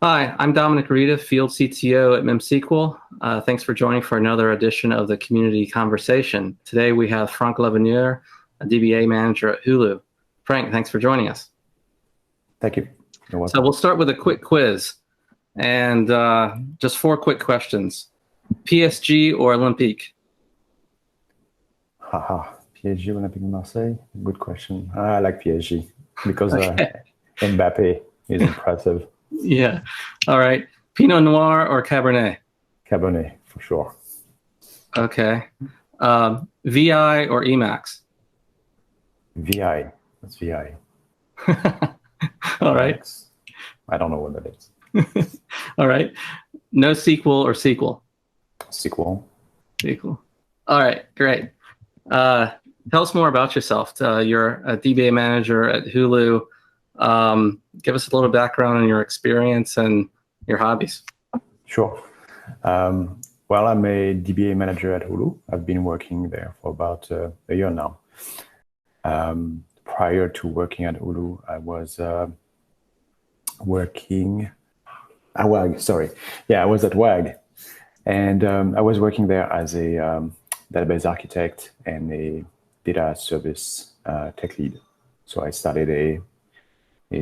Hi, I'm Dominic Rita, Field CTO at MemSQL. Thanks for joining for another edition of the Community Conversation. Today we have Franck Leveneur, a DBA manager at Hulu. Franck, thanks for joining us. Thank you. You're welcome. So we'll start with a quick quiz, and just 4 quick questions. PSG or Olympique? Haha, PSG, Olympique de Marseille? Good question. I like PSG because Mbappe is impressive. Yeah. All right. Pinot Noir or Cabernet? Cabernet, for sure. Okay. VI or Emacs? VI. That's VI. All right. Emacs. I don't know what that is. All right. NoSQL or SQL? SQL. SQL. All right. Great. Tell us more about yourself. You're a DBA manager at Hulu. Give us a little background on your experience and your hobbies. Sure. Well, I'm a DBA manager at Hulu. I've been working there for about a year now. Prior to working at Hulu, I was working at WAG. Sorry. Yeah, I was at WAG. And I was working there as a database architect and a data service tech lead. So I started a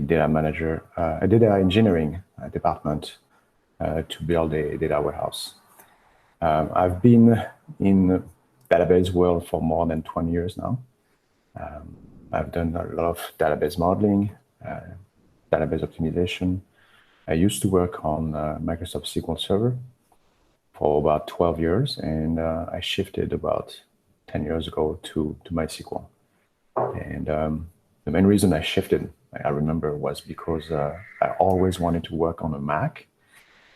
data manager, a data engineering department to build a data warehouse. I've been in the database world for more than 20 years now. I've done a lot of database modeling, database optimization. I used to work on Microsoft SQL Server for about 12 years, and I shifted about 10 years ago to MySQL. And the main reason I shifted, I remember, was because I always wanted to work on a Mac.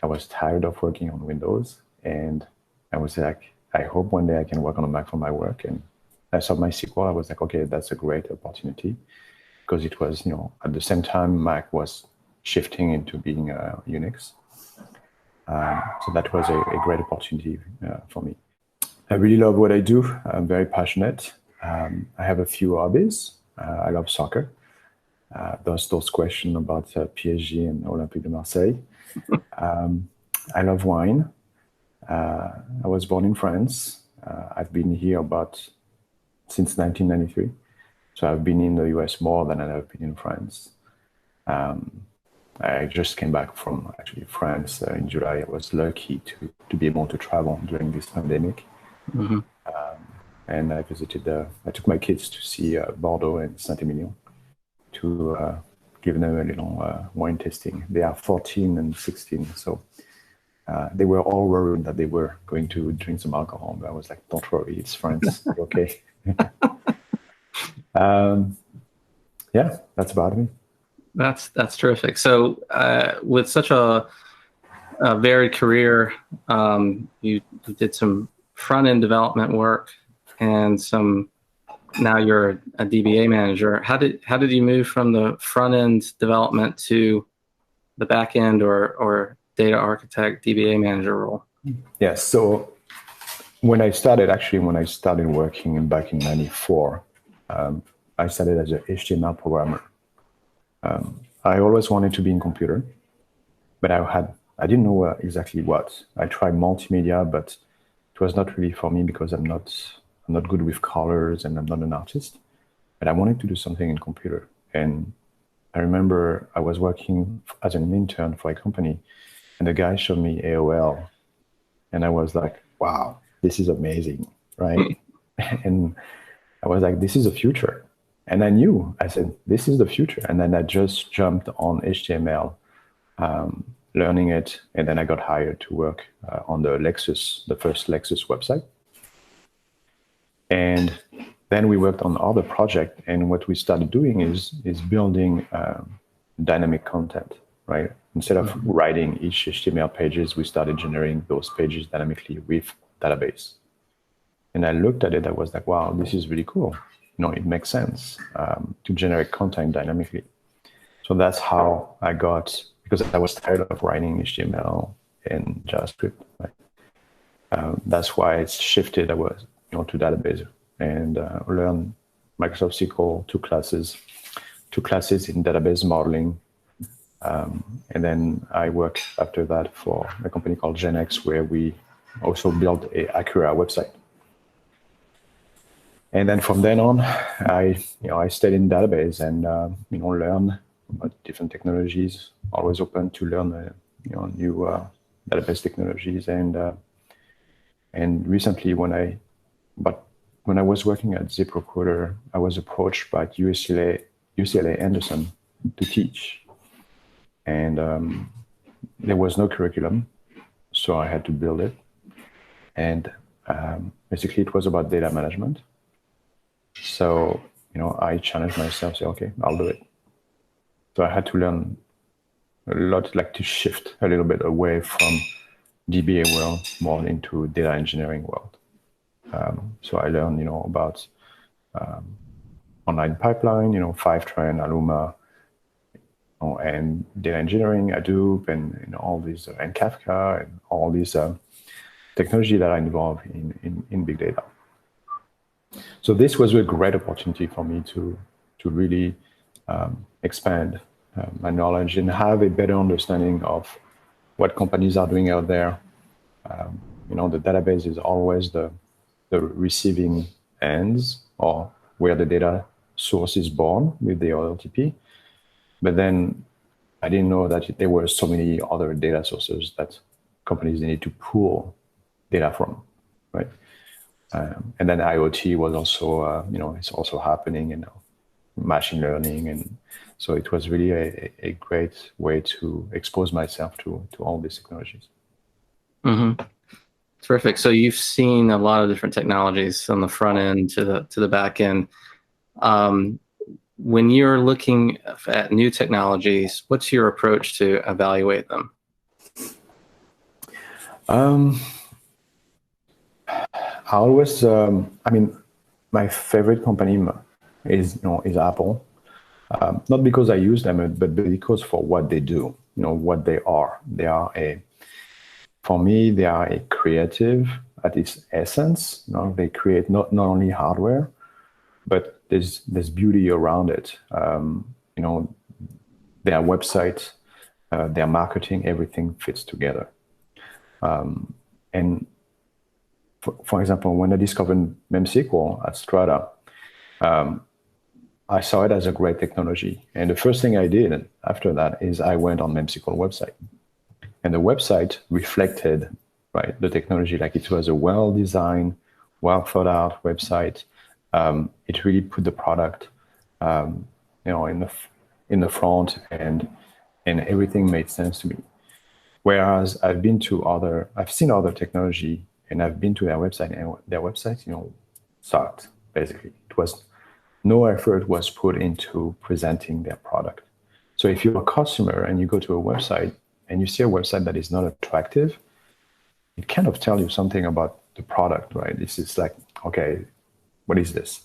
I was tired of working on Windows, and I was like, I hope one day I can work on a Mac for my work. And I saw MySQL. I was like, okay, that's a great opportunity, because it was, at the same time Mac was shifting into being Unix. So that was a great opportunity for me. I really love what I do. I'm very passionate. I have a few hobbies. I love soccer. Those questions about PSG and Olympique de Marseille. I love wine. I was born in France. I've been here since 1993. So I've been in the US more than I've been in France. I just came back from actually France in July. I was lucky to be able to travel during this pandemic. Mm-hmm. And I visited, I took my kids to see Bordeaux and Saint-Emilion to give them a little wine tasting. They are 14 and 16, so they were all worried that they were going to drink some alcohol. But I was like, don't worry, it's France, okay. Yeah, that's about me. That's terrific. So with such a varied career, you did some front-end development work and now you're a DBA manager. How did you move from the front-end development to the back-end or data architect DBA manager role? Yes. So when I started working back in '94, I started as an HTML programmer. I always wanted to be in computer, but I didn't know exactly what. I tried multimedia, but it was not really for me because I'm not good with colors and I'm not an artist. But I wanted to do something in computer. And I remember I was working as an intern for a company, and the guy showed me AOL, and I was like, wow, this is amazing, right? And I was like, this is the future. And I said, this is the future. And then I just jumped on HTML, learning it. And then I got hired to work on the first Lexus website. And then we worked on other projects. And what we started doing is building dynamic content, right? Instead of writing each HTML pages, we started generating those pages dynamically with database. And I looked at it, I was like, wow, this is really cool. It makes sense to generate content dynamically. So that's how I got, because I was tired of writing HTML and JavaScript. Right? That's why it's shifted. I was, to database and learn Microsoft SQL, two classes in database modeling, And then I worked after that for a company called GenX, where we also built a Acura website. And then from then on, I stayed in database and learn about different technologies. Always open to learn new database technologies. And recently, when I was working at ZipRecruiter, I was approached by UCLA Anderson to teach, and there was no curriculum, so I had to build it. And basically, it was about data management. So I challenged myself, say, okay, I'll do it. So I had to learn a lot, like to shift a little bit away from DBA world more into data engineering world. So I learned, about online pipeline, Fivetran, Aluma, and data engineering, Hadoop, and all these, and Kafka, and all these technology that are involved in big data. So this was a great opportunity for me to really expand my knowledge and have a better understanding of what companies are doing out there. The database is always the receiving ends, or where the data source is born with the OLTP. But then I didn't know that there were so many other data sources that companies needed to pull data from, right? And then IoT was also, it's also happening, machine learning. And so it was really a great way to expose myself to all these technologies. Mm-hmm. Terrific. So you've seen a lot of different technologies from the front end to the back end. When you're looking at new technologies, what's your approach to evaluate them? I always, my favorite company is Apple. Not because I use them, but because for what they do, what they are. For me, they are a creative at its essence. They create not only hardware, but there's beauty around it. Their website, their marketing, everything fits together. And for example, when I discovered MemSQL at Strata, I saw it as a great technology. And the first thing I did after that is I went on MemSQL website. And the website reflected, right, the technology, like it was a well-designed, well-thought-out website. It really put the product, in the front, and everything made sense to me. Whereas I've seen other technology, and I've been to their website, and their website, sucked. Basically, no effort was put into presenting their product. So if you're a customer and you go to a website and you see a website that is not attractive, it kind of tells you something about the product, right? This is like, okay, what is this?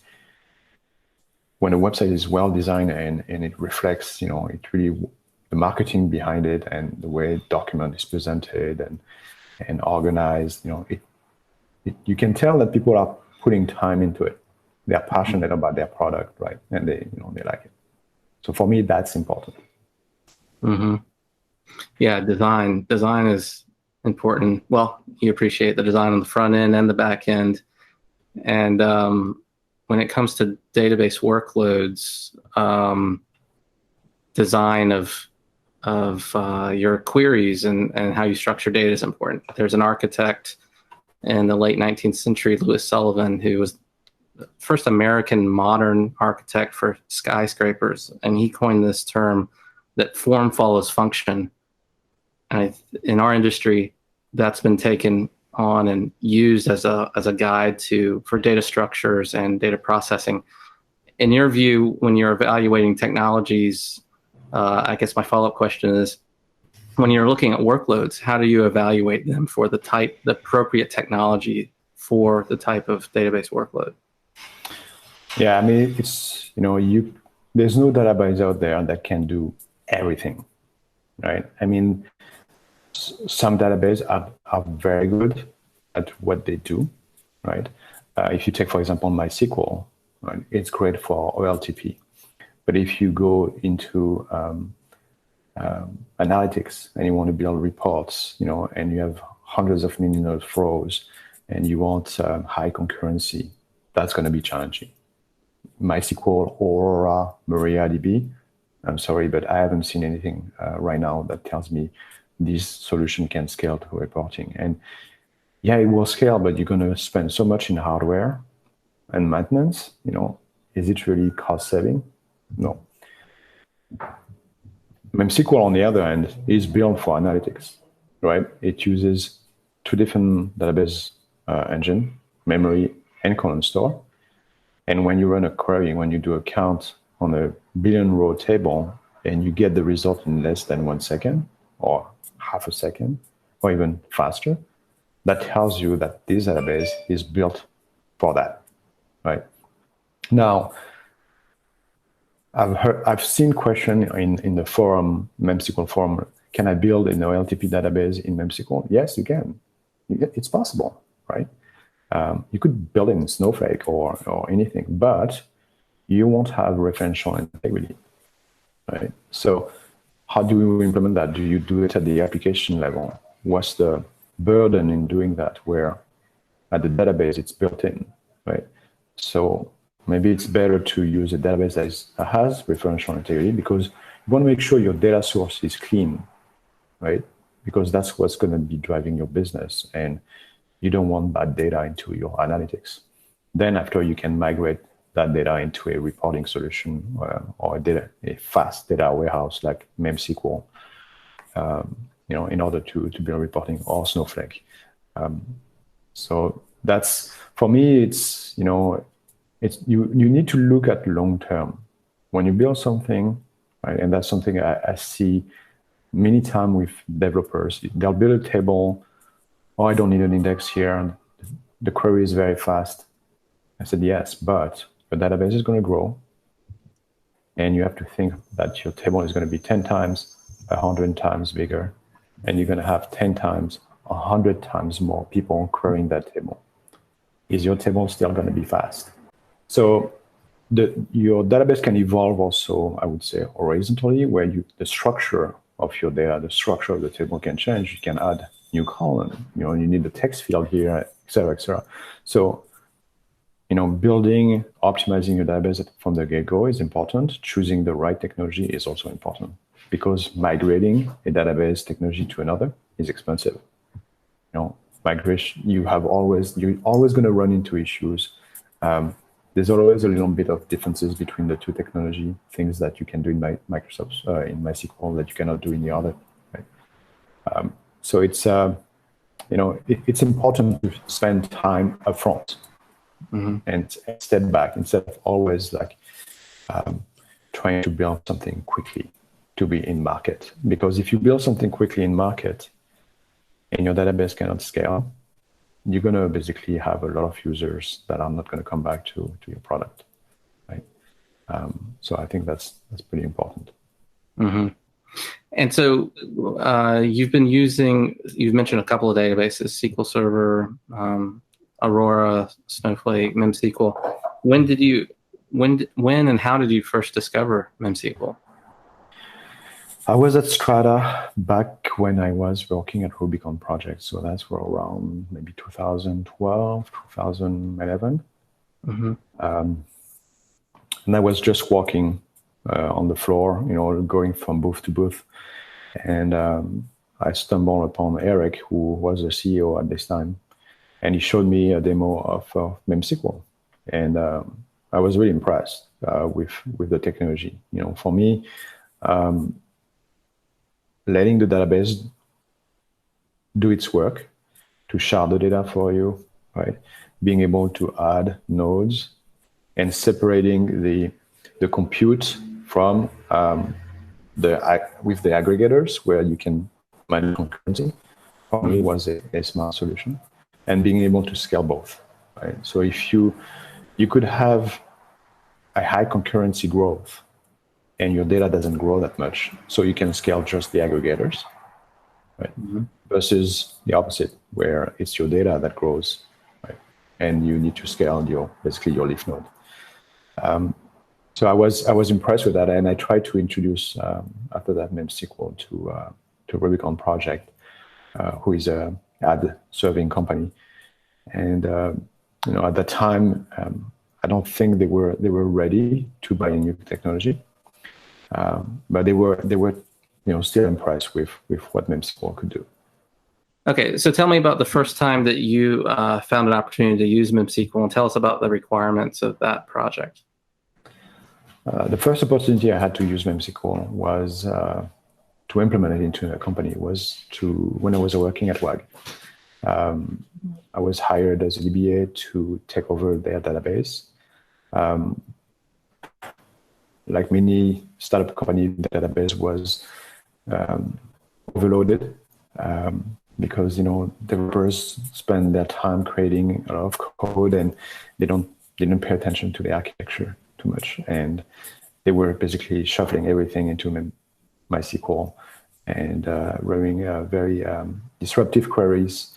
When a website is well designed and it reflects, it really, the marketing behind it and the way document is presented and organized, you can tell that people are putting time into it. They are passionate about their product, right? And they like it. So for me, that's important. Mm-hmm. Yeah, design is important. Well, you appreciate the design on the front end and the back end. And when it comes to database workloads, design of your queries and how you structure data is important. There's an architect in the late 19th century, Louis Sullivan, who was the first American modern architect for skyscrapers, and he coined this term that form follows function. And in our industry, that's been taken on and used as a guide for data structures and data processing. In your view, when you're evaluating technologies, I guess my follow-up question is, when you're looking at workloads, how do you evaluate them for the appropriate technology for the type of database workload? Yeah, it's, there's no database out there that can do everything, right? Some databases are very good at what they do, right? If you take, for example, MySQL, right, it's great for OLTP. But if you go into analytics and you want to build reports, and you have hundreds of millions of rows and you want high concurrency, that's going to be challenging. MySQL, Aurora, MariaDB, I'm sorry, but I haven't seen anything right now that tells me this solution can scale to reporting. And yeah, it will scale, but you're going to spend so much in hardware and maintenance, is it really cost saving? No. MemSQL, on the other hand, is built for analytics, right? It uses two different database engine, memory and column store. And when you run a query, when you do a count on a billion row table and you get the result in less than 1 second or half a second or even faster, that tells you that this database is built for that, right? Now, I've seen question in the forum, MemSQL forum, can I build an OLTP database in MemSQL? Yes, you can. It's possible, right? You could build it in Snowflake or anything, but you won't have referential integrity, right? So how do you implement that? Do you do it at the application level? What's the burden in doing that where at the database it's built in, right? So maybe it's better to use a database that has referential integrity because you want to make sure your data source is clean, right? Because that's what's going to be driving your business, and you don't want bad data into your analytics. Then after you can migrate that data into a reporting solution or a fast data warehouse like MemSQL, in order to build reporting, or Snowflake. So that's, for me, it's, you need to look at long term. When you build something, right, and that's something I see many times with developers, they'll build a table, oh, I don't need an index here, the query is very fast. I said, yes, but the database is going to grow, and you have to think that your table is going to be 10 times, 100 times bigger, and you're going to have 10 times, 100 times more people querying that table. Is your table still going to be fast? So your database can evolve also, I would say, horizontally, where the structure of your data, the structure of the table can change. You can add new column, you need the text field here, et cetera, et cetera. So, building, optimizing your database from the get-go is important. Choosing the right technology is also important, because migrating a database technology to another is expensive. Migration, you're always going to run into issues. There's always a little bit of differences between the two technology, things that you can do in Microsoft, in MySQL that you cannot do in the other. Right? So it's, it's important to spend time upfront and step back instead of always trying to build something quickly to be in market. Because if you build something quickly in market and your database cannot scale, you're going to basically have a lot of users that are not going to come back to your product, right? So I think that's pretty important. Mm-hmm. And so you've mentioned a couple of databases, SQL Server, Aurora, Snowflake, MemSQL. When and how did you first discover MemSQL? I was at Strata back when I was working at Rubicon project. So that's for around maybe 2012, 2011. Mm-hmm. And I was just walking on the floor, going from booth to booth. And I stumbled upon Eric, who was the CEO at this time. And he showed me a demo of MemSQL. And I was really impressed with the technology. For me, letting the database do its work to shard the data for you, right? Being able to add nodes and separating the compute from with the aggregators where you can manage concurrency, for me was a smart solution, and being able to scale both, right? So if you could have a high concurrency growth and your data doesn't grow that much, so you can scale just the aggregators, right? Mm-hmm. Versus the opposite, where it's your data that grows, right? And you need to scale basically your leaf node. So I was impressed with that, and I tried to introduce after that MemSQL to Rubicon project, who is a ad serving company, and at that time I don't think they were ready to buy a new technology, but they were still impressed with what MemSQL could do. Okay, so tell me about the first time that you found an opportunity to use MemSQL, and tell us about the requirements of that project. The first opportunity I had to use MemSQL was to implement it into a company. When I was working at WAG. I was hired as a DBA to take over their database. Like many startup companies, the database was overloaded because developers spend their time creating a lot of code, and they didn't pay attention to the architecture too much, and they were basically shuffling everything into MySQL and running very disruptive queries.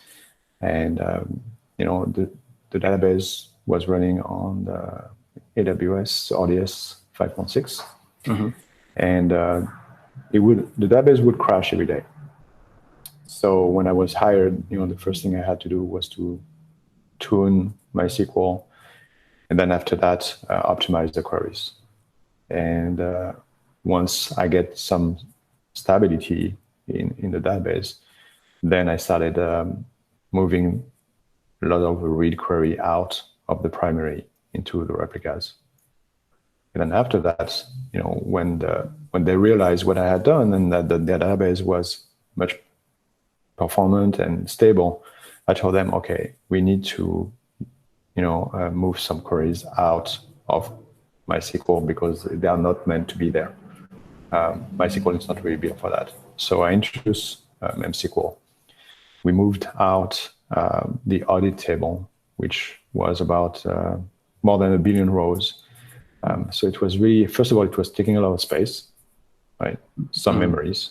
And the database was running on the AWS RDS 5.6, and the database would crash every day. So when I was hired, the first thing I had to do was to tune MySQL, and then after that, optimize the queries. And once I get some stability in the database, then I started moving a lot of the read query out of the primary into the replicas. And then after that, when they realized what I had done and that the database was much performant and stable, I told them, okay, we need to move some queries out of MySQL because they are not meant to be there. MySQL is not really built for that. So I introduced MemSQL. We moved out the audit table, which was about more than 1 billion rows. So it was really, first of all, it was taking a lot of space, right? Some memories.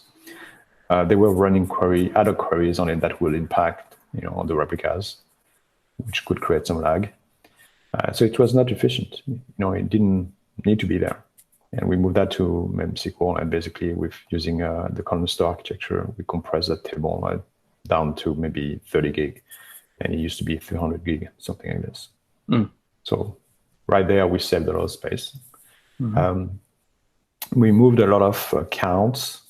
They were running other queries on it that will impact, the replicas, which could create some lag. So it was not efficient. It didn't need to be there. And we moved that to MemSQL, and basically with using the column store architecture, we compressed that table down to maybe 30 gig, and it used to be 300 gig, something like this. So right there, we saved a lot of space. We moved a lot of counts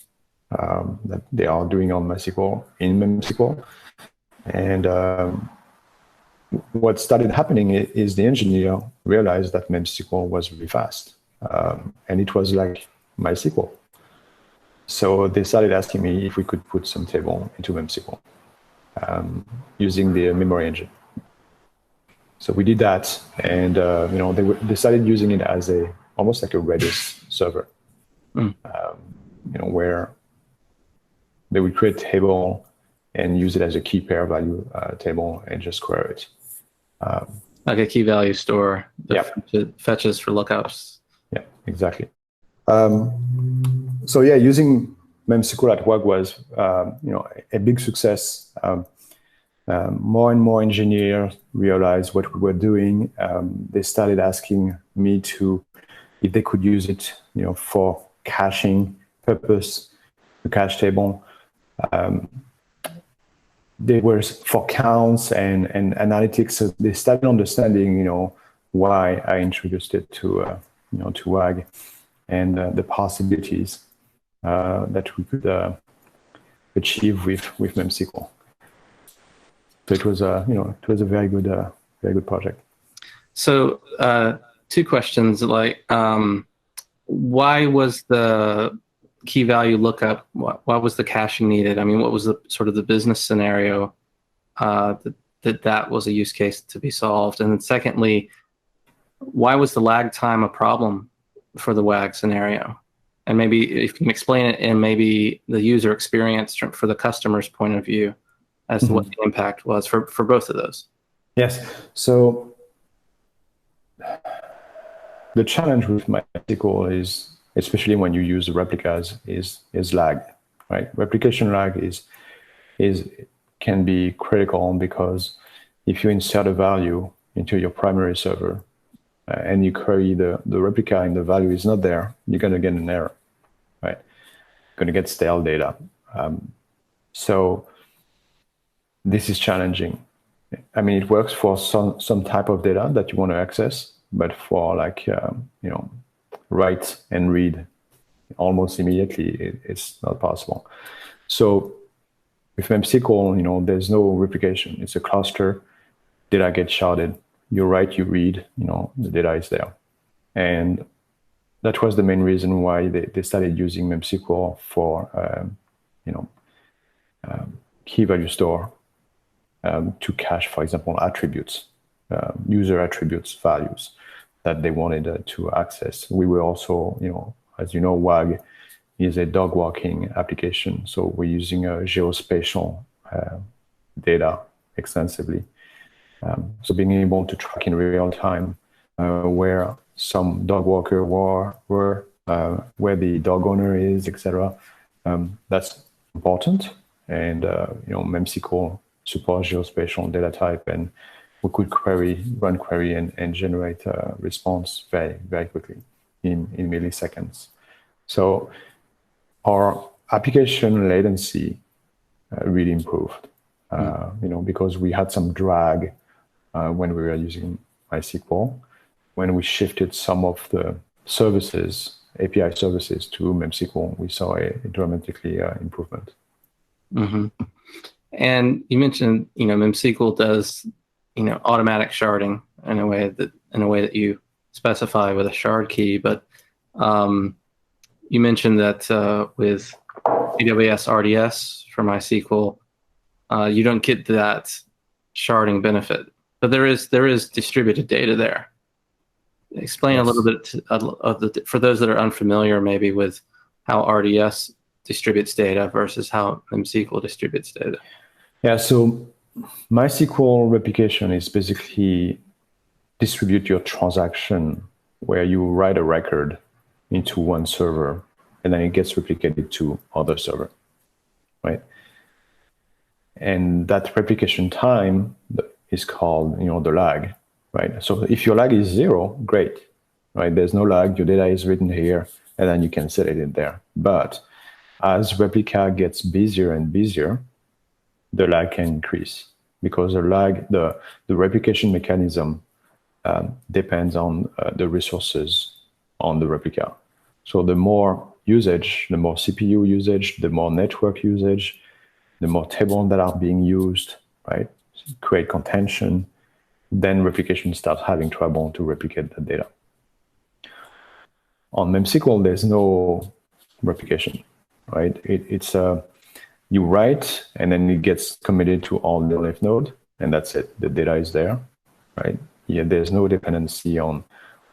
that they are doing on MySQL in MemSQL. And what started happening is the engineer realized that MemSQL was really fast. And it was like MySQL. So they started asking me if we could put some table into MemSQL using the memory engine. So we did that, and they started using it as almost like a Redis server, where they would create a table and use it as a key pair value table and just query it. Like a key value store that fetches for lookups. Yeah, exactly. So yeah, using MemSQL at WAG was a big success. More and more engineers realized what we were doing. They started asking me if they could use it, for caching purpose, the cache table. They were for counts and analytics. So they started understanding, why I introduced it to WAG and the possibilities that we could achieve with MemSQL. So it was a very good project. So 2 questions, why was the key value lookup, why was the caching needed? I mean, what was the sort of the business scenario that was a use case to be solved? And then secondly, why was the lag time a problem for the WAG scenario? And maybe if you can explain it in maybe the user experience for the customer's point of view as to what the impact was for both of those. Yes. So the challenge with MySQL is, especially when you use replicas, is lag, right? Replication lag can be critical because if you insert a value into your primary server, and you query the replica and the value is not there, you're going to get an error, right? You're going to get stale data. So this is challenging. I mean, it works for some type of data that you want to access, but for like, write and read almost immediately, it's not possible. So with MemSQL, there's no replication. It's a cluster. Data gets sharded. You write, you read, the data is there. And that was the main reason why they started using MemSQL for, key value store to cache, for example, attributes, user attributes, values that they wanted to access. We were also, as you know, WAG is a dog walking application. So we're using geospatial data extensively. So being able to track in real time where some dog walker were, where the dog owner is, etc. That's important. And MemSQL supports geospatial data type, and we could run query and generate a response very, very quickly in milliseconds. So our application latency really improved, because we had some drag when we were using MySQL. When we shifted some of the services, API services to MemSQL, we saw a dramatically improvement. Mm-hmm. And you mentioned, MemSQL does, automatic sharding in a way that you specify with a shard key. But you mentioned that with AWS RDS for MySQL, you don't get that sharding benefit, but there is distributed data there. Explain a little bit of for those that are unfamiliar, maybe with how RDS distributes data versus how MemSQL distributes data. Yeah, so MySQL replication is basically distribute your transaction where you write a record into one server and then it gets replicated to other server, right? And that replication time is called, the lag, right? So if your lag is 0, great, right? There's no lag, your data is written here, and then you can set it in there. But as replica gets busier and busier, the lag can increase because the replication mechanism depends on the resources on the replica. So the more usage, the more CPU usage, the more network usage, the more tables that are being used, right? Create contention, then replication starts having trouble to replicate the data. On MemSQL, there's no replication, right? It's you write and then it gets committed to all the left node, and that's it. The data is there, right? Yeah, there's no dependency on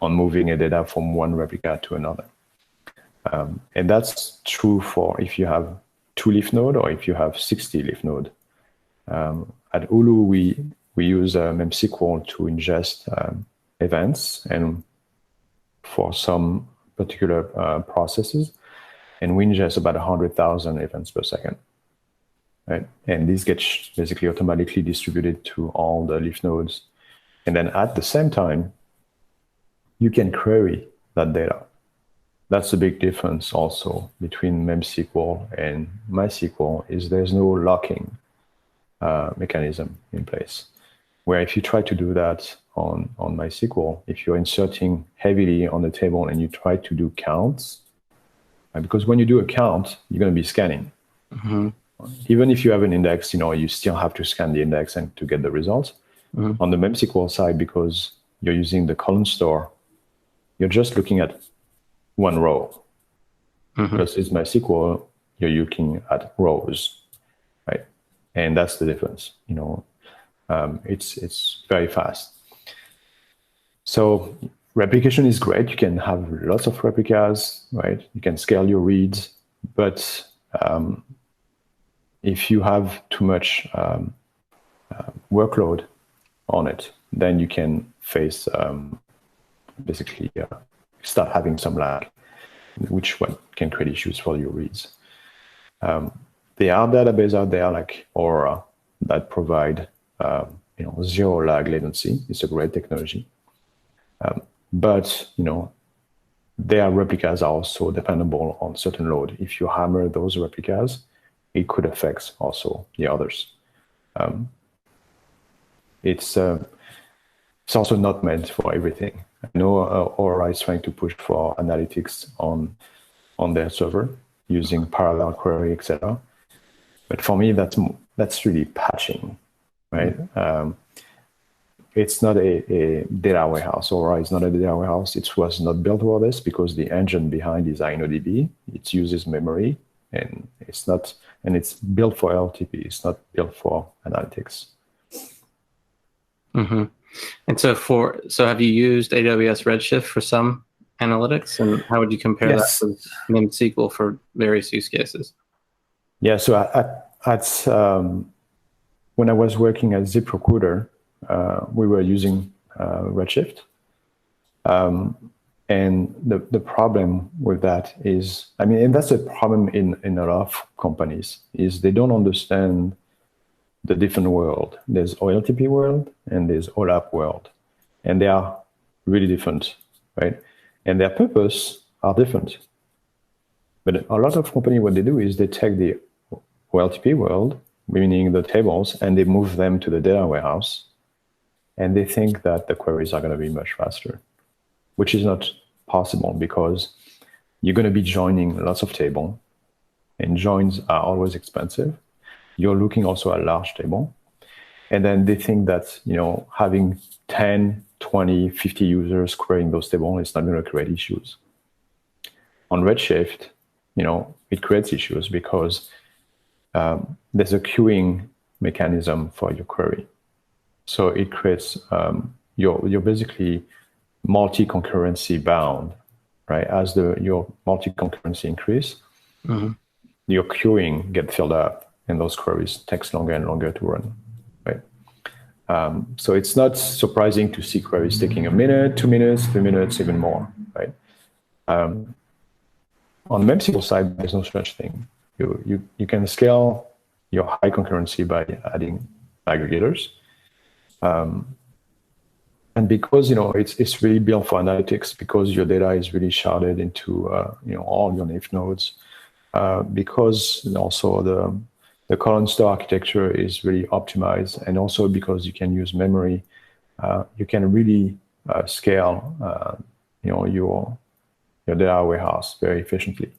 moving a data from one replica to another. And that's true for if you have 2 leaf node or if you have 60 leaf node. At Hulu, we use MemSQL to ingest events and for some particular processes, and we ingest about 100,000 events per second, right? And these get basically automatically distributed to all the leaf nodes. And then at the same time, you can query that data. That's the big difference also between MemSQL and MySQL is there's no locking mechanism in place. Where if you try to do that on MySQL, if you're inserting heavily on the table and you try to do counts, because when you do a count, you're going to be scanning. Mm-hmm. Even if you have an index, you still have to scan the index and to get the results. Mm-hmm. On the MemSQL side, because you're using the column store, you're just looking at one row. Mm-hmm. Versus MySQL, you're looking at rows, right? And that's the difference. It's very fast. So replication is great. You can have lots of replicas, right? You can scale your reads, but if you have too much workload on it, then you can face basically start having some lag, which can create issues for your reads. There are databases out there like Aura that provide 0 lag latency. It's a great technology. but their replicas are also dependable on certain load. If you hammer those replicas, it could affect also the others. It's also not meant for everything. I know Aura is trying to push for analytics on their server using parallel query, etc. But for me, that's really patching, right? It's not a data warehouse. Aura is not a data warehouse. It was not built for this because the engine behind is InnoDB. It uses memory, and it's built for LTP. It's not built for analytics. Mm-hmm. And so have you used AWS RedShift for some analytics, and how would you compare that with MemSQL for various use cases? Yeah, so when I was working at ZipRecruiter, we were using RedShift. And the problem with that is, and that's a problem in a lot of companies, is they don't understand the different world. There's OLTP world and there's OLAP world. And they are really different, right? And their purpose are different. But a lot of companies, what they do is they take the OLTP world, meaning the tables, and they move them to the data warehouse. And they think that the queries are going to be much faster, which is not possible because you're going to be joining lots of tables, and joins are always expensive. You're looking also at large table. And then they think that, having 10, 20, 50 users querying those tables is not going to create issues. On Redshift, it creates issues because there's a queuing mechanism for your query. So it creates, you're basically multi-concurrency bound, right? As your multi-concurrency increase, your queuing get filled up, and those queries takes longer and longer to run, right? So it's not surprising to see queries taking a minute, 2 minutes, 3 minutes, even more, right? On the MemSQL side, there's no such thing. You can scale your high concurrency by adding aggregators. And because it's really built for analytics, because your data is really sharded into all your NIF nodes, because also the column store architecture is really optimized, and also because you can use memory, you can really scale your data warehouse very efficiently.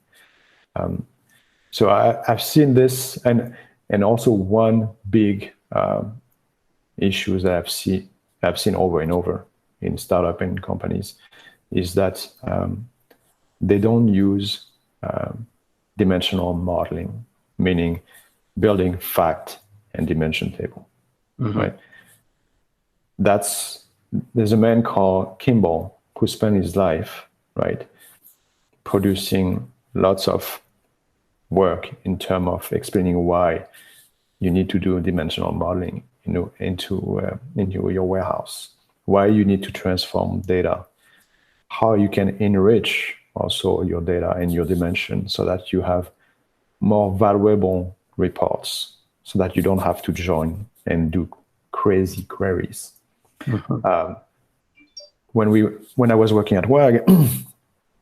So I've seen this, and also one big issue that I've seen over and over in startup and companies is that they don't use dimensional modeling, meaning building fact and dimension table, right? There's a man called Kimball who spent his life, right, producing lots of work in terms of explaining why you need to do dimensional modeling into your warehouse, why you need to transform data, how you can enrich also your data and your dimension so that you have more valuable reports, so that you don't have to join and do crazy queries. When I was working at WAG,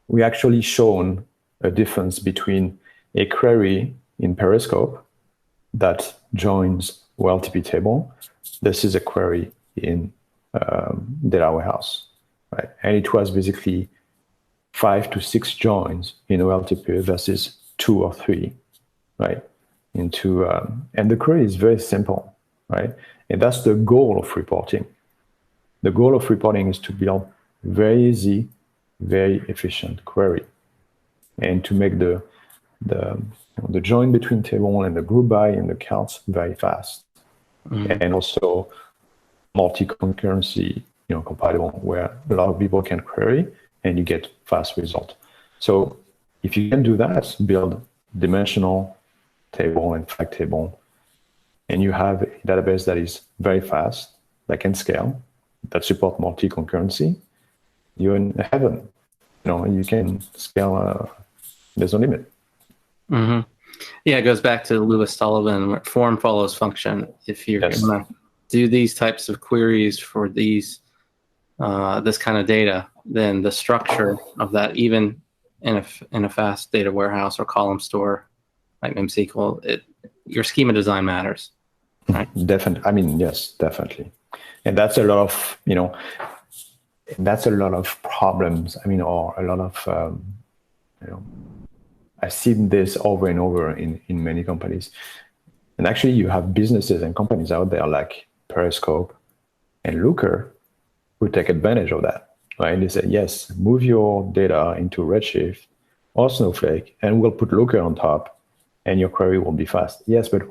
we actually shown a difference between a query in Periscope that joins OLTP table. This is a query in data warehouse, right? And it was basically 5 to 6 joins in OLTP versus 2 or 3, right? And the query is very simple, right? And that's the goal of reporting. The goal of reporting is to build very easy, very efficient query, and to make the join between table and the group by and the counts very fast, and also multi-concurrency, compatible, where a lot of people can query and you get fast result. So if you can do that, build dimensional table and fact table, and you have a database that is very fast, that can scale, that support multi-concurrency, you're in heaven. You can scale, there's no limit. Yeah, it goes back to Lewis Sullivan, where form follows function. If you're going to do these types of queries for these this kind of data, then the structure of that, even in a fast data warehouse or column store like MemSQL, your schema design matters, right? Definitely. I mean, yes, definitely. And that's a lot of, that's a lot of problems. I mean, or a lot of, I've seen this over and over in many companies. And actually, you have businesses and companies out there like Periscope and Looker who take advantage of that, right? They say, yes, move your data into Redshift or Snowflake, and we'll put Looker on top, and your query will be fast. Yes, but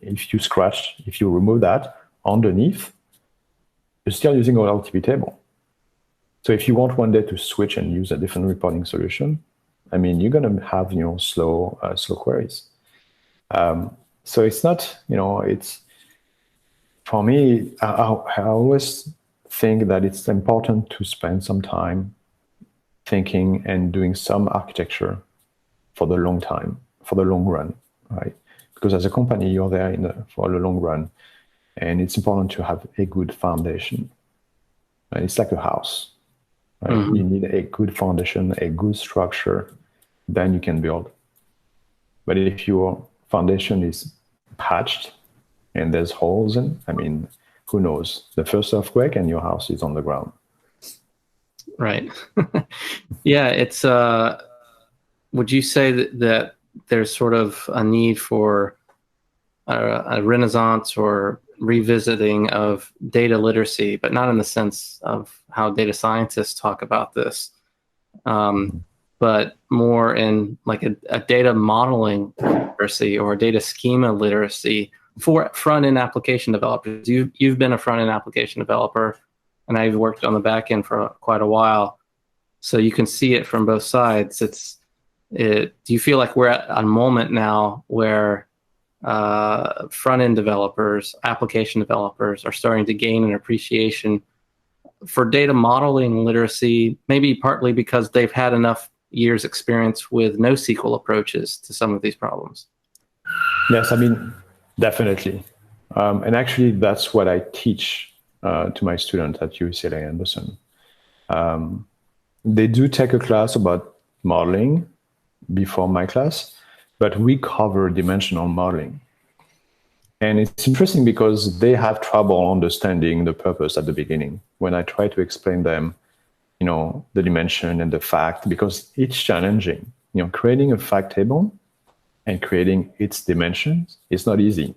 if you remove that, underneath, you're still using an OLTP table. So if you want one day to switch and use a different reporting solution, I mean, you're going to have slow queries. So it's not, it's, for me, I always think that it's important to spend some time thinking and doing some architecture for the long run, right? Because as a company, you're there for the long run, and it's important to have a good foundation. Right? It's like a house, right? Mm-hmm. You need a good foundation, a good structure, then you can build. But if your foundation is patched and there's holes in, I mean, who knows? The first earthquake and your house is on the ground. Right. Yeah, it's, would you say that there's sort of a need for a renaissance or revisiting of data literacy, but not in the sense of how data scientists talk about this, but more in like a data modeling literacy or data schema literacy for front-end application developers? You've been a front-end application developer, and I've worked on the back end for quite a while, so you can see it from both sides. Do you feel like we're at a moment now where front-end developers, application developers are starting to gain an appreciation for data modeling literacy, maybe partly because they've had enough years experience with NoSQL approaches to some of these problems? Yes, I mean, definitely. And actually, that's what I teach to my students at UCLA Anderson. They do take a class about modeling before my class, but we cover dimensional modeling. And it's interesting because they have trouble understanding the purpose at the beginning when I try to explain them, the dimension and the fact, because it's challenging. Creating a fact table and creating its dimensions is not easy,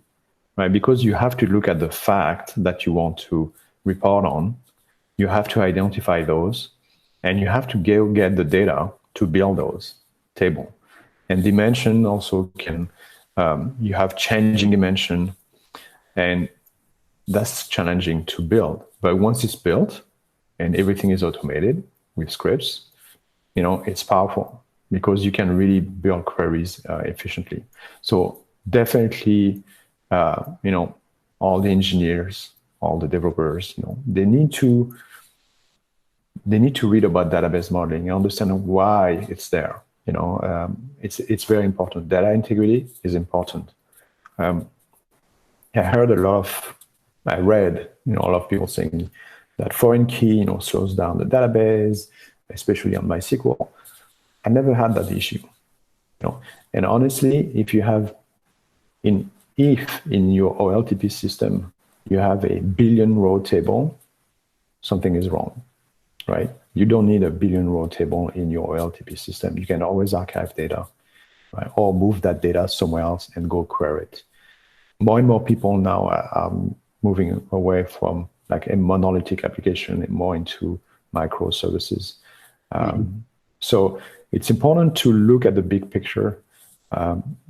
right? Because you have to look at the fact that you want to report on. You have to identify those, and you have to go get the data to build those table. And dimension also can, you have changing dimension, and that's challenging to build. But once it's built and everything is automated with scripts, it's powerful because you can really build queries efficiently. So definitely, all the engineers, all the developers, they need to read about database modeling and understand why it's there. It's very important. Data integrity is important. I read a lot of people saying that foreign key, slows down the database, especially on MySQL. I never had that issue. And honestly, if you have in your OLTP system you have a billion row table, something is wrong, right? You don't need a billion row table in your OLTP system. You can always archive data, right? Or move that data somewhere else and go query it. More and more people now are moving away from like a monolithic application and more into microservices. So it's important to look at the big picture.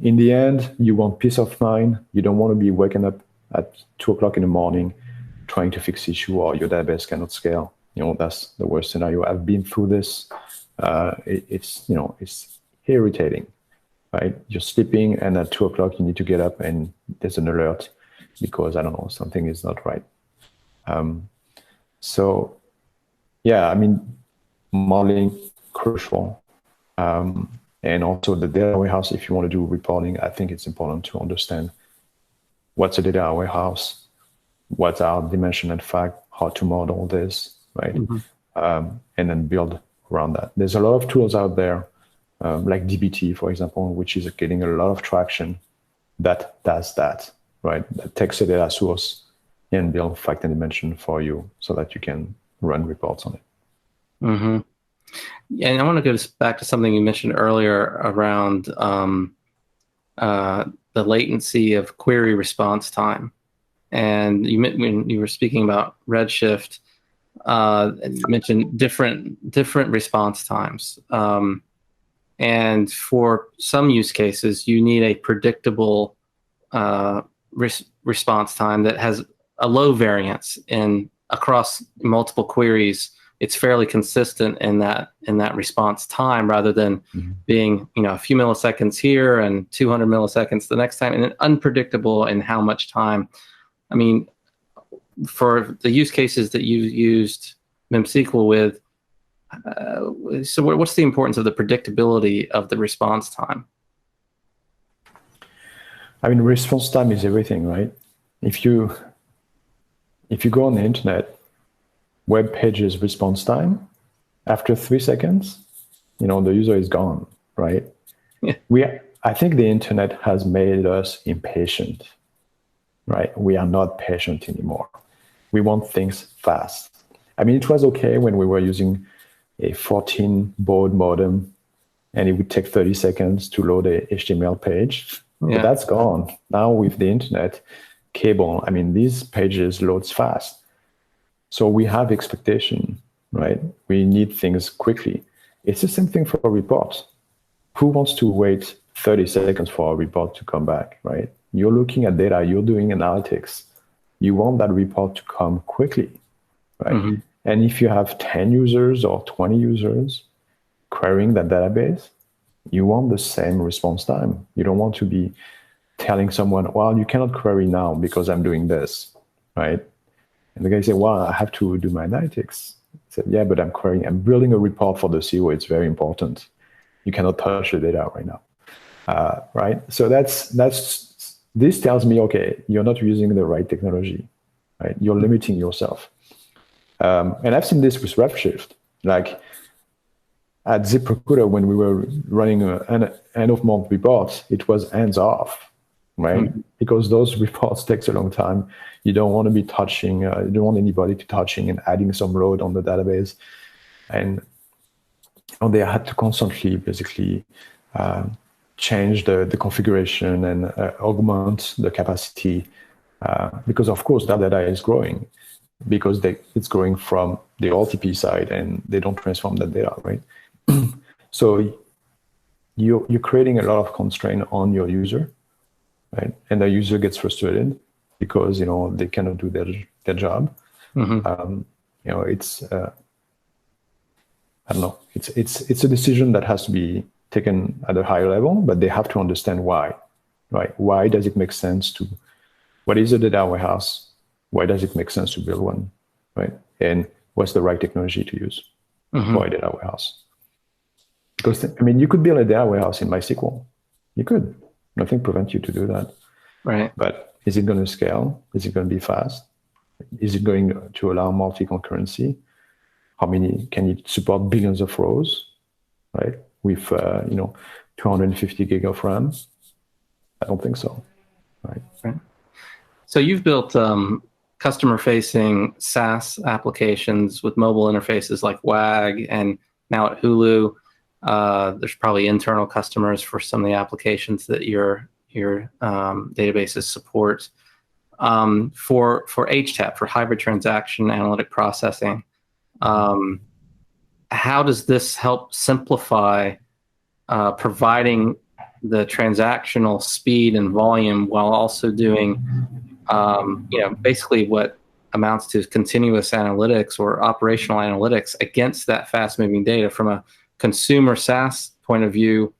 In the end, you want peace of mind. You don't want to be waking up at 2 o'clock in the morning trying to fix issue or your database cannot scale. That's the worst scenario. I've been through this. It's irritating, right? You're sleeping and at 2 o'clock you need to get up and there's an alert because, I don't know, something is not right. So yeah, I mean, modeling, crucial. And also the data warehouse, if you want to do reporting, I think it's important to understand what's a data warehouse, what's our dimension and fact, how to model this, right? And then build around that. There's a lot of tools out there, like dbt, for example, which is getting a lot of traction that does that, right? That takes a data source and build fact and dimension for you so that you can run reports on it. Yeah, and I want to go back to something you mentioned earlier around the latency of query response time. And when you were speaking about RedShift, you mentioned different response times. And for some use cases, you need a predictable response time that has a low variance across multiple queries. It's fairly consistent in that response time, rather than being a few milliseconds here and 200 milliseconds the next time, and unpredictable in how much time. I mean, for the use cases that you used MemSQL with, so what's the importance of the predictability of the response time? I mean, response time is everything, right? If you go on the internet, web pages response time, after 3 seconds, the user is gone, right? Yeah. I think the internet has made us impatient, right? We are not patient anymore. We want things fast. I mean, it was okay when we were using a 14 baud modem and it would take 30 seconds to load a HTML page. Yeah. But that's gone. Now with the internet, cable, I mean, these pages loads fast. So we have expectation, right? We need things quickly. It's the same thing for a report. Who wants to wait 30 seconds for a report to come back, right? You're looking at data, you're doing analytics. You want that report to come quickly, right? And if you have 10 users or 20 users querying that database, you want the same response time. You don't want to be telling someone, well, you cannot query now because I'm doing this, right? And the guy said, well, I have to do my analytics. I said, yeah, but I'm building a report for the CEO. It's very important. You cannot touch the data right now, right? So this tells me, okay, you're not using the right technology, right? You're limiting yourself. And I've seen this with RedShift. Like at ZipRecruiter, when we were running an end-of-month report, it was hands-off, right? Because those reports takes a long time. You don't want to be touching, you don't want anybody to touching and adding some load on the database. And they had to constantly basically change the configuration and augment the capacity because, of course, that data is growing because it's growing from the OLTP side and they don't transform that data, right? So you're creating a lot of constraint on your user, right? And the user gets frustrated because they cannot do their job. It's I don't know. It's a decision that has to be taken at a higher level, but they have to understand why, right? Why does it make sense to? What is a data warehouse? Why does it make sense to build one, right? And what's the right technology to use for a data warehouse? Because you could build a data warehouse in MySQL. You could. Nothing prevents you to do that. Right. But is it going to scale? Is it going to be fast? Is it going to allow multi-concurrency? How many can it support billions of rows, right? With 250 gig of RAM? I don't think so, right? So you've built customer-facing SaaS applications with mobile interfaces like WAG, and now at Hulu, there's probably internal customers for some of the applications that your databases support. For HTAP, for hybrid transaction analytic processing, how does this help simplify providing the transactional speed and volume while also doing basically what amounts to continuous analytics or operational analytics against that fast-moving data? From a consumer SaaS point of view,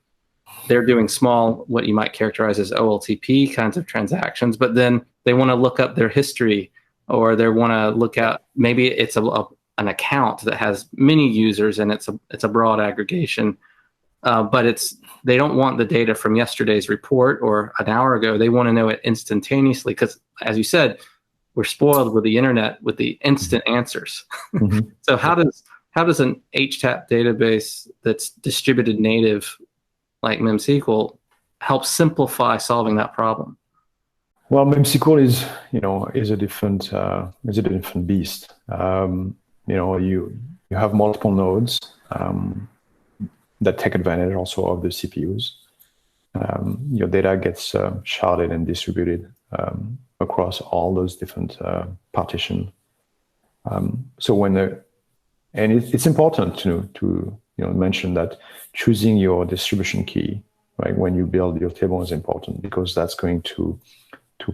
they're doing small, what you might characterize as OLTP kinds of transactions, but then they want to look up their history, or they want to look at, maybe it's an account that has many users and it's a broad aggregation, but they don't want the data from yesterday's report or an hour ago. They want to know it instantaneously because, as you said, we're spoiled with the internet with the instant answers. Mm-hmm. So how does an HTAP database that's distributed native like MemSQL help simplify solving that problem? Well, MemSQL is a different beast. You have multiple nodes that take advantage also of the CPUs. Your data gets sharded and distributed across all those different partitions. So it's important to mention that choosing your distribution key, right, when you build your table is important, because that's going to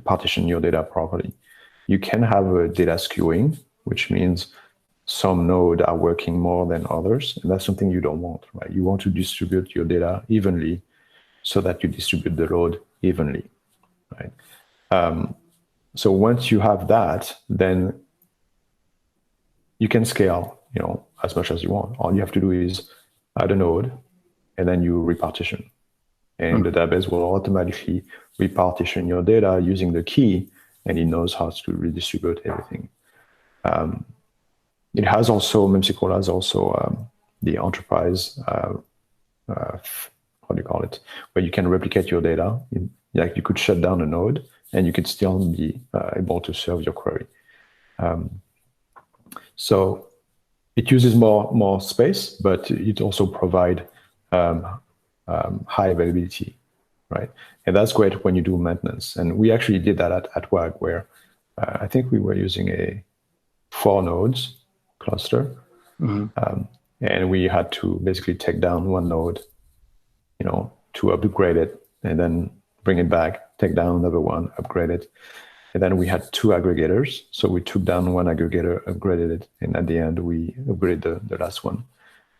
partition your data properly. You can have a data skewing, which means some nodes are working more than others, and that's something you don't want, right? You want to distribute your data evenly so that you distribute the load evenly, right? So once you have that, then you can scale, as much as you want. All you have to do is add a node, and then you repartition. And the database will automatically repartition your data using the key, and it knows how to redistribute everything. MemSQL has also the enterprise, how do you call it, where you can replicate your data. Like you could shut down a node, and you could still be able to serve your query. So it uses more space, but it also provides high availability, right? And that's great when you do maintenance. And we actually did that at WAG, where I think we were using a 4 nodes cluster, and we had to basically take down one node, to upgrade it, and then bring it back, take down another one, upgrade it. And then we had 2 aggregators. So we took down one aggregator, upgraded it, and at the end, we upgraded the last one.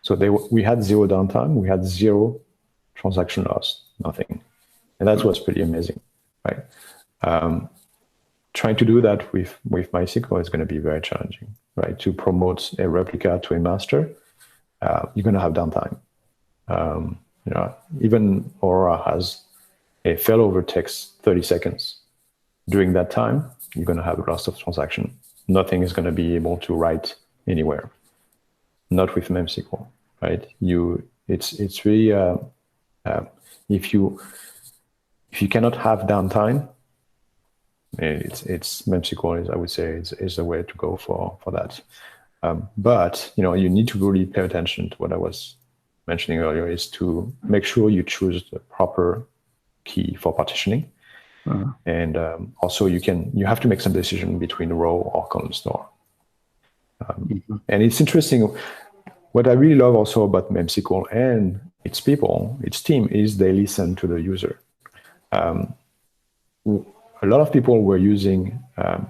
So we had 0 downtime, we had 0 transaction loss, nothing. And that was pretty amazing, right? Trying to do that with MySQL is going to be very challenging, right? To promote a replica to a master, you're going to have downtime. Even Aurora has a failover takes 30 seconds. During that time, you're going to have a loss of transaction. Nothing is going to be able to write anywhere. Not with MemSQL, right? It's really if you cannot have downtime, it's MemSQL I would say is the way to go for that. But you need to really pay attention to what I was mentioning earlier, is to make sure you choose the proper key for partitioning. And also you have to make some decision between row or column store. And it's interesting. What I really love also about MemSQL and its team, is they listen to the user. A lot of people were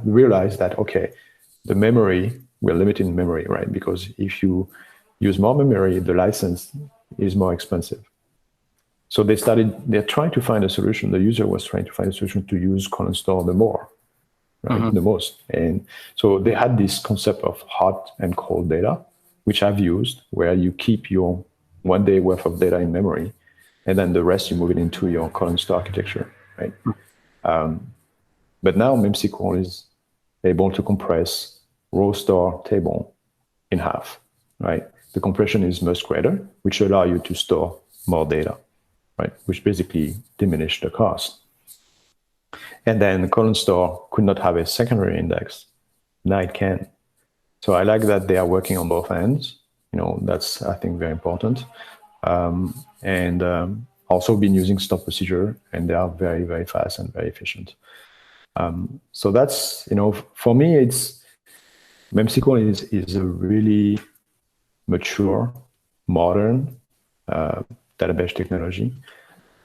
realized that, okay, the memory, we're limited in memory, right? Because if you use more memory, the license is more expensive. So they're trying to find a solution. The user was trying to find a solution to use column store the most. And so they had this concept of hot and cold data, which I've used, where you keep your 1 day worth of data in memory, and then the rest you move it into your column store architecture, right? But now MemSQL is able to compress row store table in half, right? The compression is much greater, which allow you to store more data, right? Which basically diminish the cost. And then the column store could not have a secondary index. Now it can. So I like that they are working on both ends. That's, I think, very important. And also been using stop procedure, and they are very, very fast and very efficient. So that's, for me, MemSQL is a really mature, modern database technology.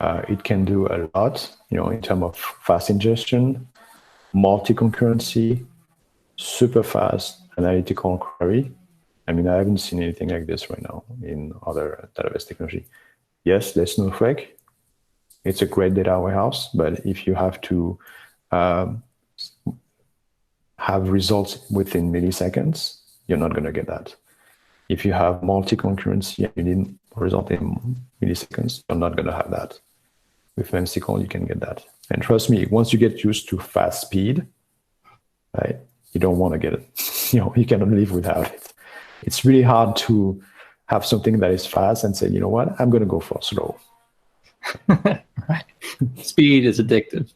It can do a lot, in terms of fast ingestion, multi-concurrency, super fast analytical query. I mean, I haven't seen anything like this right now in other database technology. Yes, there's Snowflake. It's a great data warehouse, but if you have to have results within milliseconds, you're not going to get that. If you have multi-concurrency and you need result in milliseconds, you're not going to have that. With MemSQL, you can get that. And trust me, once you get used to fast speed, right? You don't want to get it. You cannot live without it. It's really hard to have something that is fast and say, you know what, I'm going to go for slow. Right. Speed is addictive.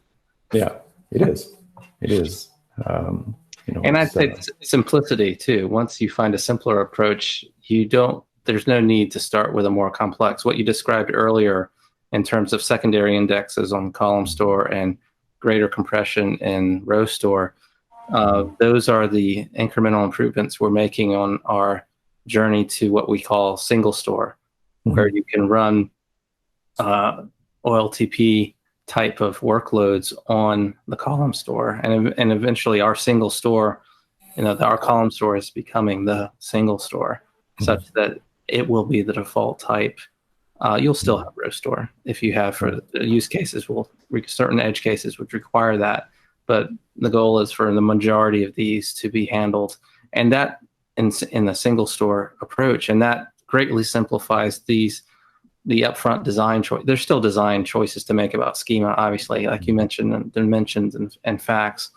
Yeah, it is. It is. And I'd say simplicity too. Once you find a simpler approach, there's no need to start with a more complex. What you described earlier in terms of secondary indexes on column store and greater compression in row store, those are the incremental improvements we're making on our journey to what we call single store, where you can run OLTP type of workloads on the column store, and eventually our single store, our column store is becoming the single store, such that it will be the default type. You'll still have row store if you have, for the use cases, certain edge cases would require that, but the goal is for the majority of these to be handled, and that in the single store approach, and that greatly simplifies the upfront design choice. There's still design choices to make about schema, obviously, like you mentioned, and dimensions and facts.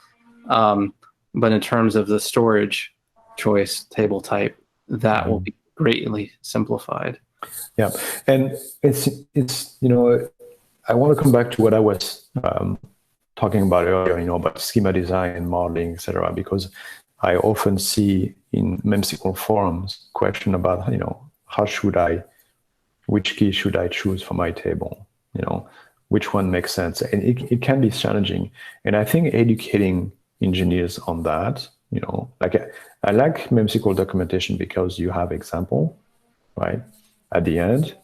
But in terms of the storage choice table type, that will be greatly simplified. Yeah, and it's I want to come back to what I was talking about earlier, about schema design and modeling, etc., because I often see in MemSQL forums question about which key should I choose for my table? Which one makes sense? And it can be challenging. And I think educating engineers on that, I like MemSQL documentation because you have example, right, at the end,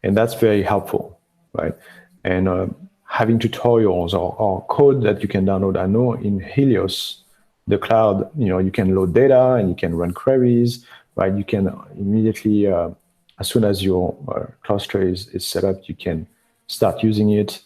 and that's very helpful, right? And having tutorials or code that you can download. I know in Helios, the cloud, you can load data and you can run queries, right? You can immediately, as soon as your cluster is set up, you can start using it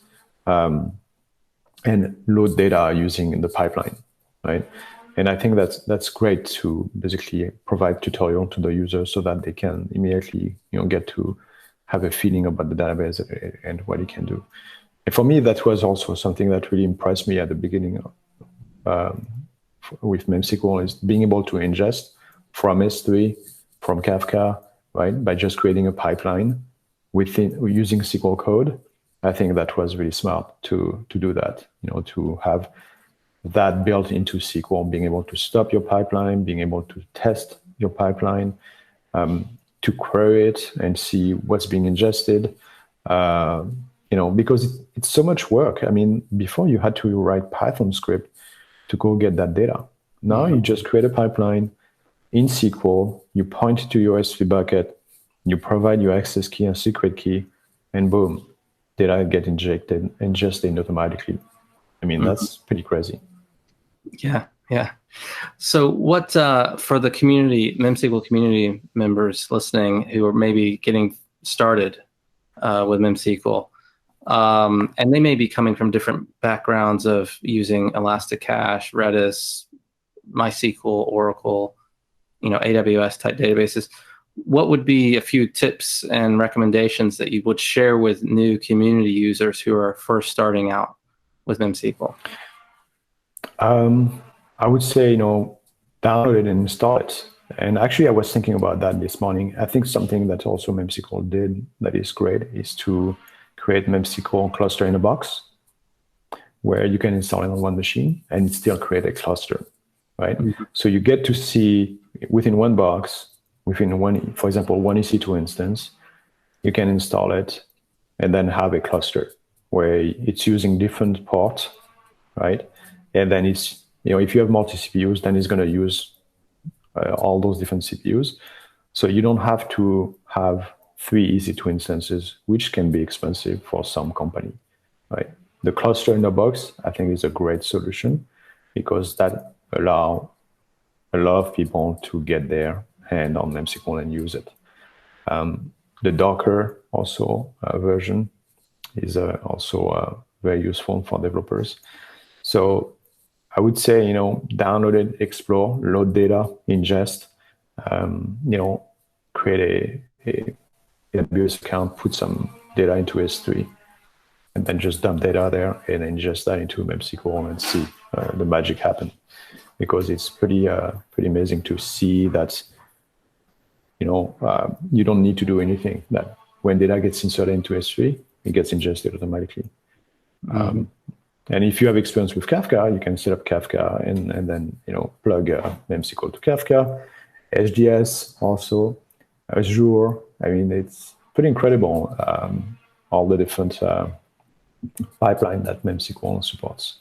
and load data using the pipeline, right? And I think that's great to basically provide tutorial to the user so that they can immediately get to have a feeling about the database and what it can do. And for me, that was also something that really impressed me at the beginning with MemSQL, is being able to ingest from S3, from Kafka, right, by just creating a pipeline using SQL code. I think that was really smart to do that, to have that built into SQL, being able to stop your pipeline, being able to test your pipeline, to query it and see what's being ingested, because it's so much work. I mean, before you had to write Python script to go get that data. Now you just create a pipeline in SQL, you point to your S3 bucket, you provide your access key and secret key, and boom, data get ingested automatically. I mean, that's pretty crazy. Yeah. So what, for the community, MemSQL community members listening who are maybe getting started with MemSQL, and they may be coming from different backgrounds of using Elasticache, Redis, MySQL, Oracle, AWS type databases, what would be a few tips and recommendations that you would share with new community users who are first starting out with MemSQL? I would say, download it and install it. And actually, I was thinking about that this morning. I think something that also MemSQL did that is great is to create MemSQL cluster in a box, where you can install it on one machine and still create a cluster, right? So you get to see within one box, within one, for example, one EC2 instance, you can install it and then have a cluster where it's using different ports, right? And then it's, if you have multi CPUs, then it's going to use all those different CPUs. So you don't have to have 3 EC2 instances, which can be expensive for some company, right? The cluster in the box, I think, is a great solution because that allows a lot of people to get their hand on MemSQL and use it. The Docker also version is also very useful for developers. So I would say, download it, explore, load data, ingest, create a AWS account, put some data into S3, and then just dump data there and ingest that into MemSQL and see the magic happen. because it's pretty amazing to see that, you don't need to do anything. That when data gets inserted into S3, it gets ingested automatically. And if you have experience with Kafka, you can set up Kafka and then plug MemSQL to Kafka, HDS also, Azure. I mean, it's pretty incredible, all the different pipeline that MemSQL supports.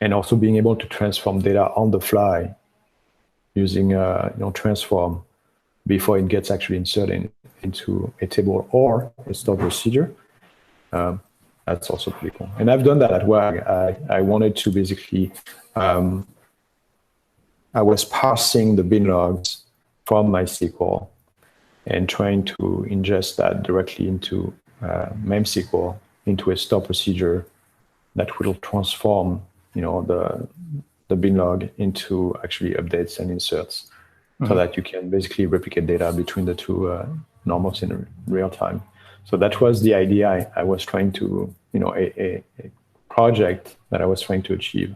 And also being able to transform data on the fly using transform before it gets actually inserted into a table or a stored procedure. That's also pretty cool. And I've done that at WAG. I wanted to basically, I was parsing the bin logs from MySQL and trying to ingest that directly into MemSQL, into a store procedure that will transform, the bin log into actually updates and inserts, so that you can basically replicate data between the two normals in real time. So that was the idea I was trying to, a project that I was trying to achieve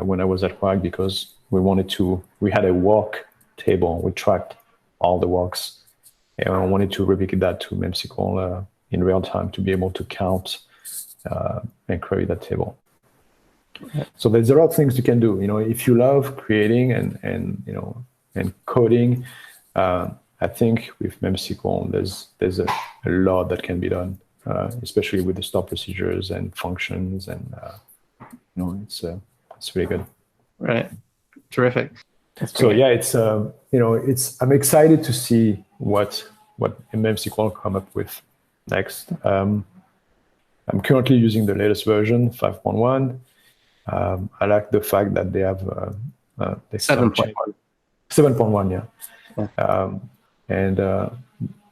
when I was at WAG, because we had a walk table, we tracked all the walks, and I wanted to replicate that to MemSQL in real time to be able to count and query that table. So there's a lot of things you can do. If you love creating and coding, I think with MemSQL, there's a lot that can be done, especially with the store procedures and functions, and it's really good. Right, terrific. So yeah, it's I'm excited to see what MemSQL come up with next. I'm currently using the latest version, 5.1. I like the fact that they have 7.1. 7.1, yeah. And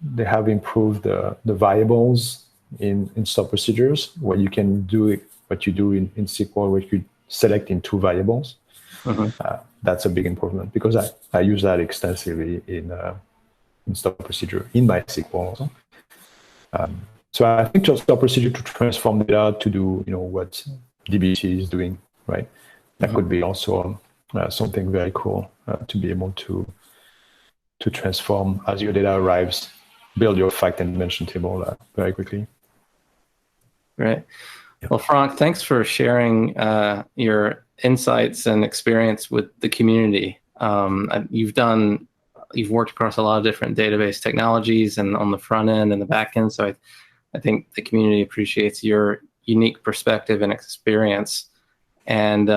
they have improved the variables in store procedures, where you can do what you do in SQL, where you select in two variables. That's a big improvement, because I use that extensively in store procedure in MySQL also. So I think just store procedure to transform data to do what DBT is doing, right? That could be also something very cool to be able to transform as your data arrives, build your fact and dimension table very quickly. Great. Well, Franck, thanks for sharing your insights and experience with the community. You've worked across a lot of different database technologies and on the front end and the back end. So I think the community appreciates your unique perspective and experience. And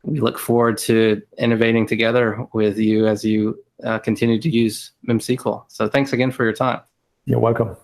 we look forward to innovating together with you as you continue to use MemSQL. So thanks again for your time. You're welcome.